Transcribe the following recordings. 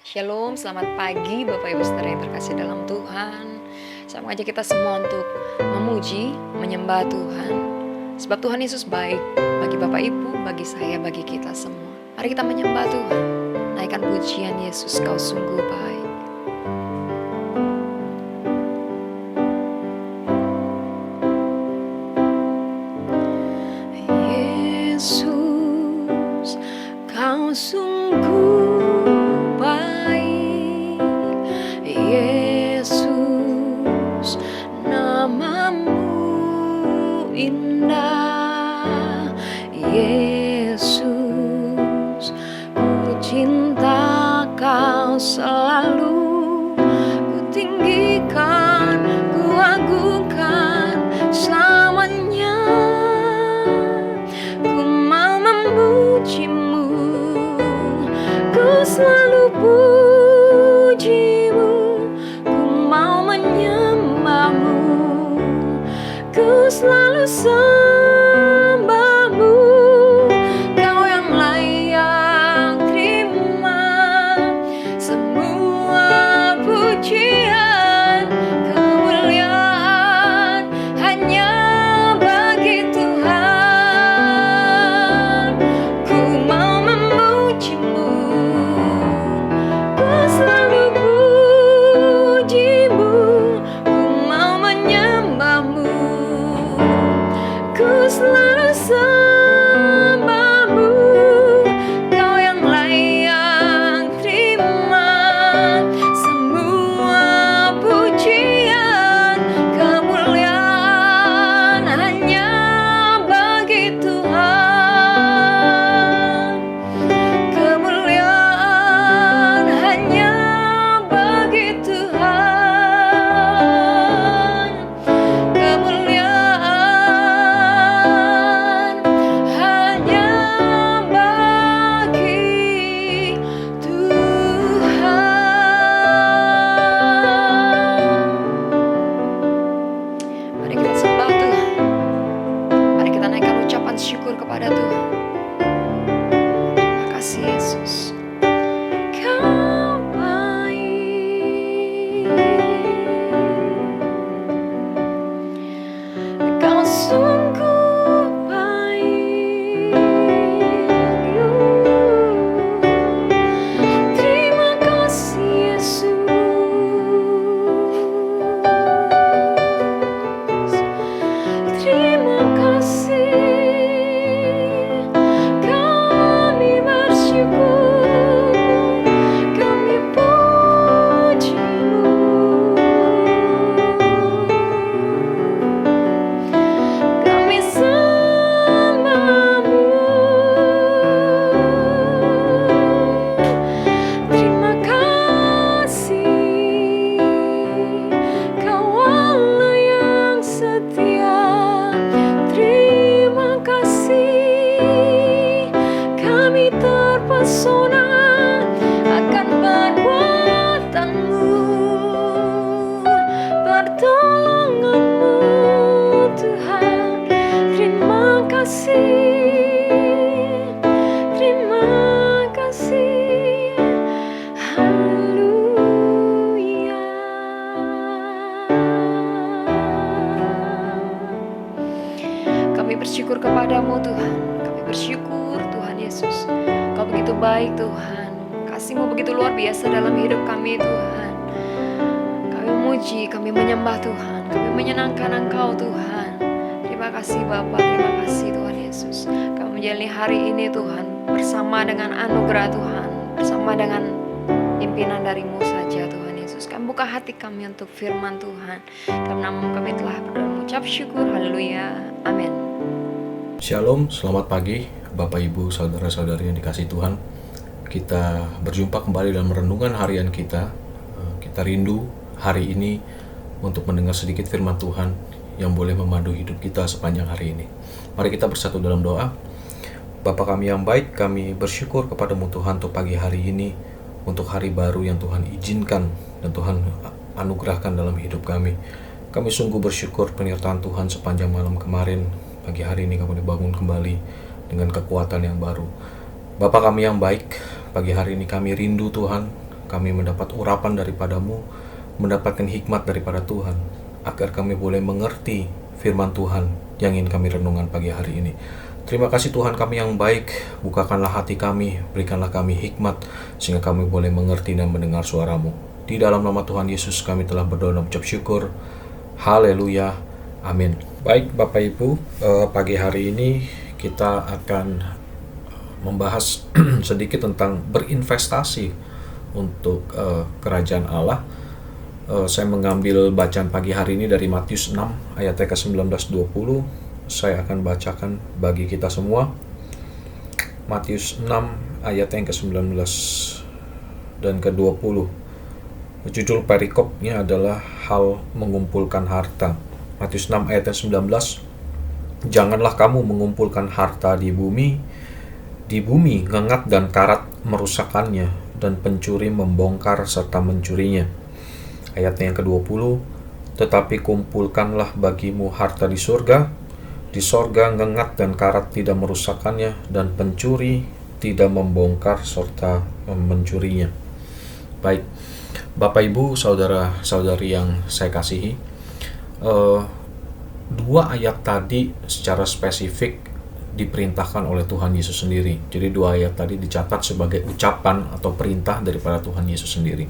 Shalom, selamat pagi Bapak Ibu Saudara yang terkasih dalam Tuhan. Saya mengajak kita semua untuk memuji, menyembah Tuhan. Sebab Tuhan Yesus baik bagi Bapak Ibu, bagi saya, bagi kita semua. Mari kita menyembah Tuhan. Naikkan pujian Yesus, Kau sungguh baik. Yesus, Kau sungguh Yesus, namamu indah. Yesus, ku cinta Kau selalu. Ku tinggikan, ku agungkan selamanya. Ku mau memujimu, ku selalu pujimu. Ku selalu sembahmu, Kau yang layak terima semua pujian, kemuliaan hanya bagi Tuhan. Ku mau memujimu, ku selalu pujimu. Ku selalu sembahmu, Kau yang layak terima semua pujian, kemuliaan hanya bagi Tuhan. Kemuliaan hanya bagi Tuhan. Syukur kepada Tuhan. Terima kasih Yesus. Kau baik, Kau sungguh baik. Terima kasih Yesus. Terima kasih. Terpesona akan perbuatanmu, pertolonganmu Tuhan. Terima kasih, terima kasih. Haleluya. Kami bersyukur kepadamu Tuhan. Kami bersyukur Tuhan Yesus. Kau begitu baik Tuhan, kasih-Mu begitu luar biasa dalam hidup kami Tuhan. Kami memuji, kami menyembah Tuhan, kami menyenangkan Engkau Tuhan. Terima kasih Bapa, terima kasih Tuhan Yesus. Kami menjalani hari ini Tuhan, bersama dengan anugerah Tuhan, bersama dengan pimpinan dari-Mu saja Tuhan Yesus. Kami buka hati kami untuk firman Tuhan. Dalam nama kami telah berdoa mengucap syukur, haleluya, amin. Shalom, selamat pagi Bapak Ibu, saudara-saudari yang dikasihi Tuhan. Kita berjumpa kembali dalam renungan harian kita. Kita rindu hari ini untuk mendengar sedikit firman Tuhan yang boleh memandu hidup kita sepanjang hari ini. Mari kita bersatu dalam doa. Bapa kami yang baik, kami bersyukur kepadamu Tuhan untuk pagi hari ini, untuk hari baru yang Tuhan izinkan dan Tuhan anugerahkan dalam hidup kami. Kami sungguh bersyukur penyertaan Tuhan sepanjang malam kemarin. Pagi hari ini kami dibangun kembali dengan kekuatan yang baru. Bapa kami yang baik, pagi hari ini kami rindu Tuhan, kami mendapat urapan daripadamu, mendapatkan hikmat daripada Tuhan, agar kami boleh mengerti firman Tuhan yang ingin kami renungkan pagi hari ini. Terima kasih Tuhan kami yang baik, bukakanlah hati kami, berikanlah kami hikmat, sehingga kami boleh mengerti dan mendengar suara-Mu. Di dalam nama Tuhan Yesus kami telah berdoa dan ucap syukur. Haleluya, amin. Baik Bapak Ibu, pagi hari ini kita akan membahas sedikit tentang berinvestasi untuk kerajaan Allah. Saya mengambil bacaan pagi hari ini dari Matius 6 ayat ke-19-20. Saya akan bacakan bagi kita semua. Matius 6 ayat yang ke-19 dan ke-20. Judul perikopnya adalah hal mengumpulkan harta. Matius 6 ayat 19. Janganlah kamu mengumpulkan harta di bumi ngengat dan karat merusakkannya, dan pencuri membongkar serta mencurinya. Ayat yang ke-20, tetapi kumpulkanlah bagimu harta di sorga ngengat dan karat tidak merusakkannya, dan pencuri tidak membongkar serta mencurinya. Baik, Bapak Ibu, saudara-saudari yang saya kasihi, dua ayat tadi secara spesifik diperintahkan oleh Tuhan Yesus sendiri. Jadi dua ayat tadi dicatat sebagai ucapan atau perintah daripada Tuhan Yesus sendiri.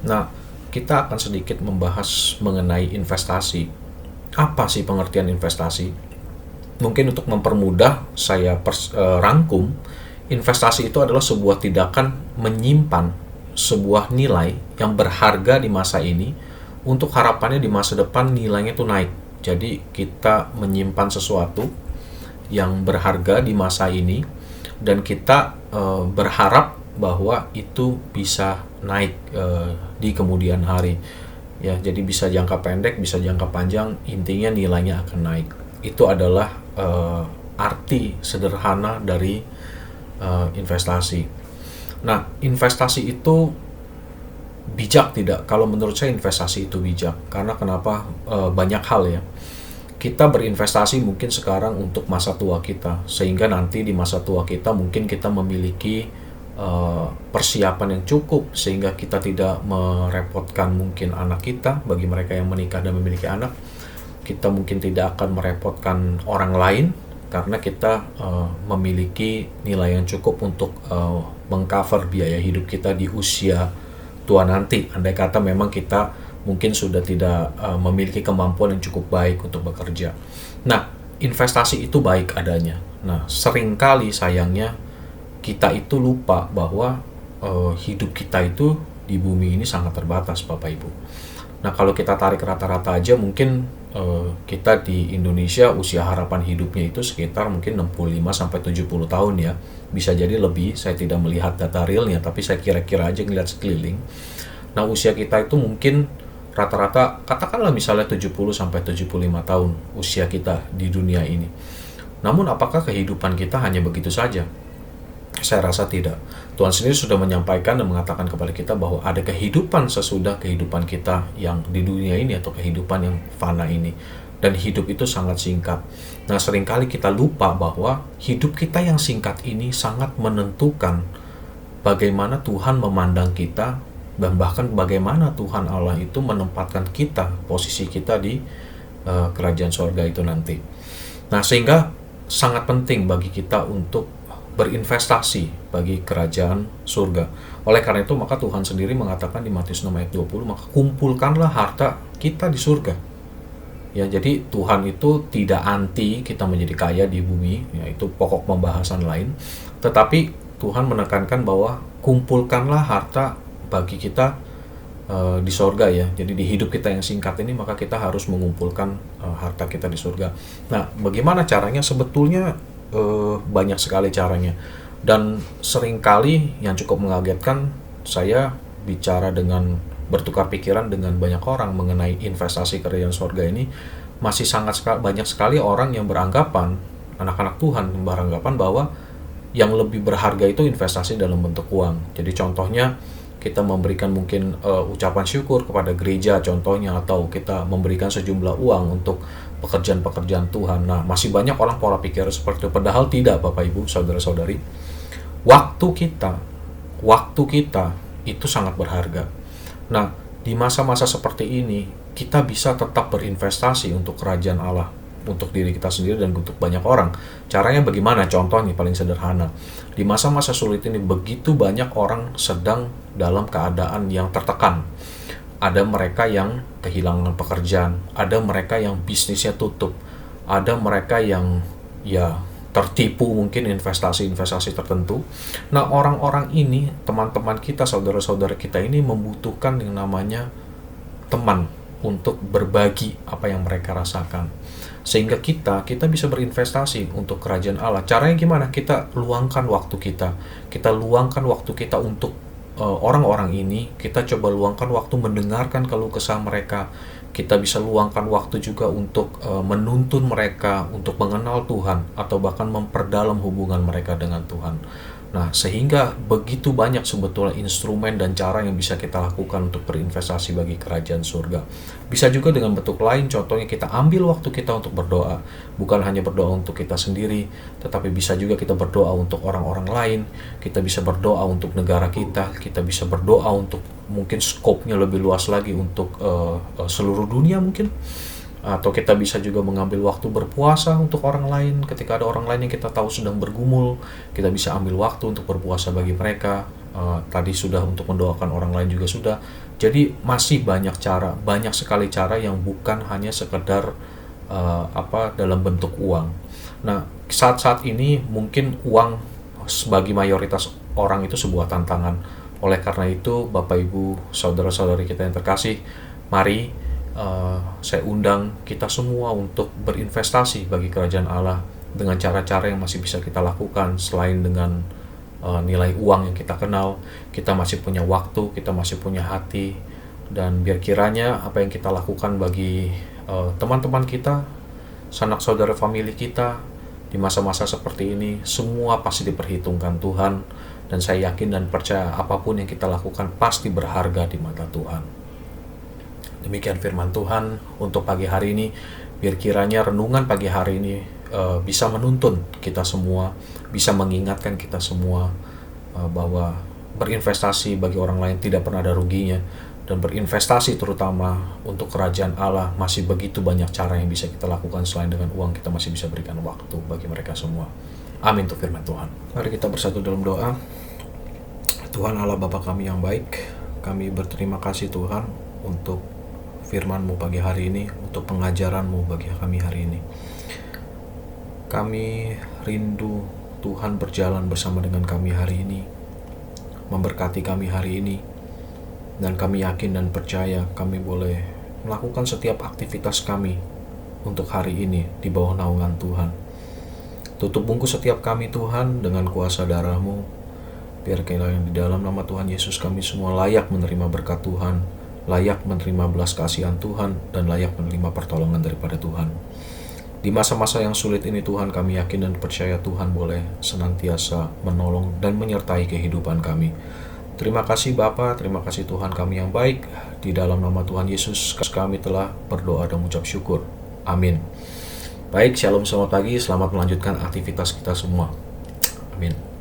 Nah, kita akan sedikit membahas mengenai investasi. Apa sih pengertian investasi? Mungkin untuk mempermudah saya rangkum, investasi itu adalah sebuah tindakan menyimpan sebuah nilai yang berharga di masa ini untuk harapannya di masa depan nilainya itu naik. Jadi kita menyimpan sesuatu yang berharga di masa ini, dan kita berharap bahwa itu bisa naik di kemudian hari. Ya, jadi bisa jangka pendek, bisa jangka panjang, intinya nilainya akan naik. Itu adalah arti sederhana dari investasi. Nah, investasi itu bijak tidak? Kalau menurut saya investasi itu bijak. Karena kenapa? Banyak hal ya. Kita berinvestasi mungkin sekarang untuk masa tua kita, sehingga nanti di masa tua kita mungkin kita memiliki persiapan yang cukup, sehingga kita tidak merepotkan mungkin anak kita. Bagi mereka yang menikah dan memiliki anak, kita mungkin tidak akan merepotkan orang lain, karena kita memiliki nilai yang cukup untuk mengcover biaya hidup kita di usia tua nanti. Andai kata memang kita mungkin sudah tidak memiliki kemampuan yang cukup baik untuk bekerja. Nah, investasi itu baik adanya. Nah, seringkali sayangnya kita itu lupa bahwa hidup kita itu di bumi ini sangat terbatas, Bapak Ibu. Nah, kalau kita tarik rata-rata aja, mungkin kita di Indonesia usia harapan hidupnya itu sekitar mungkin 65-70 tahun ya. Bisa jadi lebih, saya tidak melihat data realnya, tapi saya kira-kira aja ngeliat sekeliling. Nah, usia kita itu mungkin rata-rata katakanlah misalnya 70-75 tahun usia kita di dunia ini. Namun apakah kehidupan kita hanya begitu saja? Saya rasa tidak. Tuhan sendiri sudah menyampaikan dan mengatakan kepada kita bahwa ada kehidupan sesudah kehidupan kita yang di dunia ini, atau kehidupan yang fana ini. Dan hidup itu sangat singkat. Nah, seringkali kita lupa bahwa hidup kita yang singkat ini sangat menentukan bagaimana Tuhan memandang kita, dan bahkan bagaimana Tuhan Allah itu menempatkan kita, posisi kita di kerajaan sorga itu nanti. Nah, sehingga sangat penting bagi kita untuk berinvestasi bagi kerajaan surga. Oleh karena itu, maka Tuhan sendiri mengatakan di Matius 6 ayat 20, maka kumpulkanlah harta kita di surga. Ya, jadi Tuhan itu tidak anti kita menjadi kaya di bumi, yaitu pokok pembahasan lain. Tetapi Tuhan menekankan bahwa kumpulkanlah harta bagi kita di sorga ya. Jadi di hidup kita yang singkat ini, maka kita harus mengumpulkan harta kita di surga. Nah, bagaimana caranya? Sebetulnya banyak sekali caranya. Dan seringkali yang cukup mengagetkan, saya bicara dengan bertukar pikiran dengan banyak orang mengenai investasi kerajaan sorga ini, masih banyak sekali orang yang beranggapan, anak-anak Tuhan yang beranggapan bahwa yang lebih berharga itu investasi dalam bentuk uang. Jadi contohnya kita memberikan mungkin ucapan syukur kepada gereja contohnya, atau kita memberikan sejumlah uang untuk pekerjaan-pekerjaan Tuhan. Nah, masih banyak orang pola pikir seperti itu. Padahal tidak, Bapak Ibu, saudara-saudari. Waktu kita itu sangat berharga. Nah, di masa-masa seperti ini, kita bisa tetap berinvestasi untuk kerajaan Allah, untuk diri kita sendiri dan untuk banyak orang. Caranya bagaimana? Contohnya paling sederhana. Di masa-masa sulit ini, begitu banyak orang sedang dalam keadaan yang tertekan. Ada mereka yang kehilangan pekerjaan, ada mereka yang bisnisnya tutup, ada mereka yang tertipu mungkin investasi-investasi tertentu. Nah, orang-orang ini, teman-teman kita, saudara-saudara kita ini membutuhkan yang namanya teman untuk berbagi apa yang mereka rasakan. Sehingga kita bisa berinvestasi untuk kerajaan Allah. Caranya gimana? Kita luangkan waktu kita. Kita luangkan waktu kita untuk orang-orang ini. Kita coba luangkan waktu mendengarkan keluh kesah mereka. Kita bisa luangkan waktu juga untuk menuntun mereka untuk mengenal Tuhan, atau bahkan memperdalam hubungan mereka dengan Tuhan. Nah, sehingga begitu banyak sebetulnya instrumen dan cara yang bisa kita lakukan untuk berinvestasi bagi kerajaan surga. Bisa juga dengan bentuk lain, contohnya kita ambil waktu kita untuk berdoa. Bukan hanya berdoa untuk kita sendiri, tetapi bisa juga kita berdoa untuk orang-orang lain. Kita bisa berdoa untuk negara kita bisa berdoa untuk mungkin skopnya lebih luas lagi untuk seluruh dunia mungkin. Atau kita bisa juga mengambil waktu berpuasa untuk orang lain. Ketika ada orang lain yang kita tahu sedang bergumul, kita bisa ambil waktu untuk berpuasa bagi mereka. Tadi sudah untuk mendoakan orang lain juga sudah. Jadi masih banyak cara, banyak sekali cara yang bukan hanya sekedar dalam bentuk uang. Nah, saat-saat ini mungkin uang bagi mayoritas orang itu sebuah tantangan. Oleh karena itu, Bapak Ibu, saudara-saudari kita yang terkasih, mari saya undang kita semua untuk berinvestasi bagi kerajaan Allah dengan cara-cara yang masih bisa kita lakukan. Selain dengan nilai uang yang kita kenal, kita masih punya waktu, kita masih punya hati, dan biar kiranya apa yang kita lakukan bagi teman-teman kita, sanak saudara famili kita di masa-masa seperti ini, semua pasti diperhitungkan Tuhan. Dan saya yakin dan percaya apapun yang kita lakukan pasti berharga di mata Tuhan. Demikian firman Tuhan untuk pagi hari ini. Biar kiranya renungan pagi hari ini bisa menuntun kita semua, bisa mengingatkan kita semua bahwa berinvestasi bagi orang lain tidak pernah ada ruginya. Dan berinvestasi terutama untuk kerajaan Allah, masih begitu banyak cara yang bisa kita lakukan. Selain dengan uang, kita masih bisa berikan waktu bagi mereka semua. Amin untuk firman Tuhan. Mari kita bersatu dalam doa. Tuhan Allah Bapa kami yang baik, kami berterima kasih Tuhan untuk firman-Mu pagi hari ini, untuk pengajaran-Mu bagi kami hari ini. Kami rindu Tuhan berjalan bersama dengan kami hari ini, memberkati kami hari ini, dan kami yakin dan percaya kami boleh melakukan setiap aktivitas kami untuk hari ini di bawah naungan Tuhan. Tutup bungkus setiap kami Tuhan dengan kuasa darah-Mu, biar kiranya di dalam nama Tuhan Yesus kami semua layak menerima berkat Tuhan, layak menerima belas kasihan Tuhan, dan layak menerima pertolongan daripada Tuhan. Di masa-masa yang sulit ini Tuhan, kami yakin dan percaya Tuhan boleh senantiasa menolong dan menyertai kehidupan kami. Terima kasih Bapa, terima kasih Tuhan kami yang baik. Di dalam nama Tuhan Yesus kami telah berdoa dan mengucap syukur. Amin. Baik, shalom, selamat pagi, selamat melanjutkan aktivitas kita semua. Amin.